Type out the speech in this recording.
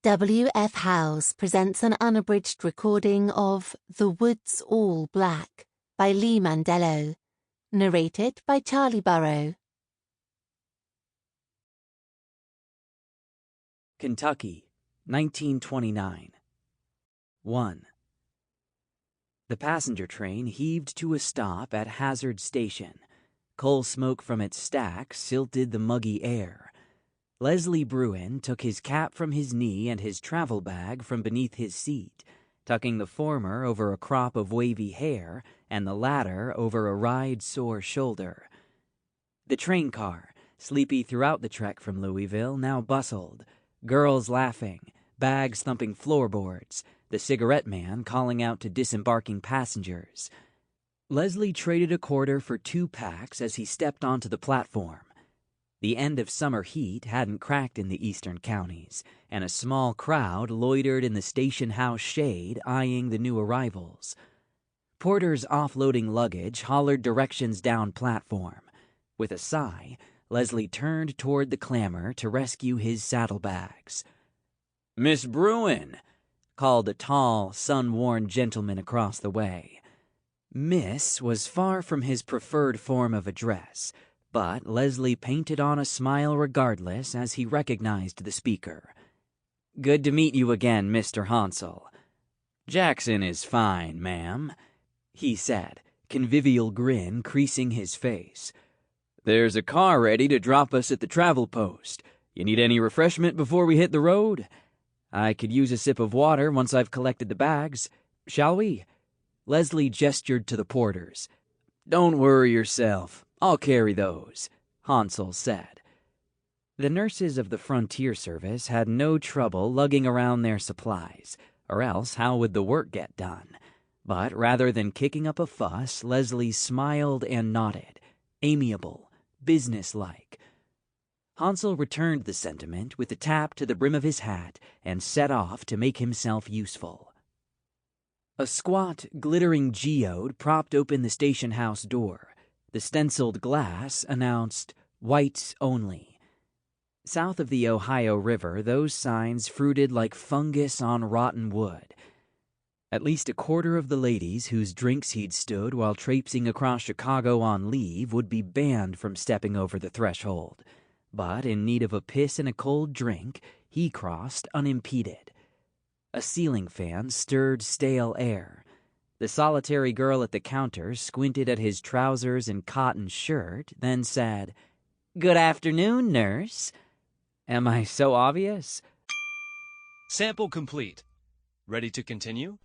W.F. Howes presents an unabridged recording of The Woods All Black by Lee Mandelo, narrated by Charli Burrow. Kentucky, 1929. 1. The passenger train heaved to a stop at Hazard Station. Coal smoke from its stack silted the muggy air. Leslie Bruin took his cap from his knee and his travel bag from beneath his seat, tucking the former over a crop of wavy hair and the latter over a ride-sore shoulder. The train car, sleepy throughout the trek from Louisville, now bustled, girls laughing, bags thumping floorboards, the cigarette man calling out to disembarking passengers. Leslie traded a quarter for 2 packs as he stepped onto the platform. The end of summer heat hadn't cracked in the eastern counties, and a small crowd loitered in the station house shade, eyeing the new arrivals. Porters offloading luggage hollered directions down platform. With a sigh, Leslie turned toward the clamor to rescue his saddlebags. "Miss Bruin," called a tall, sun-worn gentleman across the way. Miss was far from his preferred form of address, but Leslie painted on a smile regardless as he recognized the speaker. "Good to meet you again, Mr. Hansel." "Jackson is fine, ma'am," he said, convivial grin creasing his face. "There's a car ready to drop us at the travel post. You need any refreshment before we hit the road? I could use a sip of water once I've collected the bags. Shall we?" Leslie gestured to the porters. "Don't worry yourself. I'll carry those," Hansel said. The nurses of the Frontier Service had no trouble lugging around their supplies, or else how would the work get done? But rather than kicking up a fuss, Leslie smiled and nodded, amiable, businesslike. Hansel returned the sentiment with a tap to the brim of his hat and set off to make himself useful. A squat, glittering geode propped open the station house door. The stenciled glass announced, "Whites Only." South of the Ohio River, those signs fruited like fungus on rotten wood. At least a quarter of the ladies whose drinks he'd stood while traipsing across Chicago on leave would be banned from stepping over the threshold. But in need of a piss and a cold drink, he crossed unimpeded. A ceiling fan stirred stale air. The solitary girl at the counter squinted at his trousers and cotton shirt, then said, "Good afternoon, nurse." "Am I so obvious?" Sample complete. Ready to continue?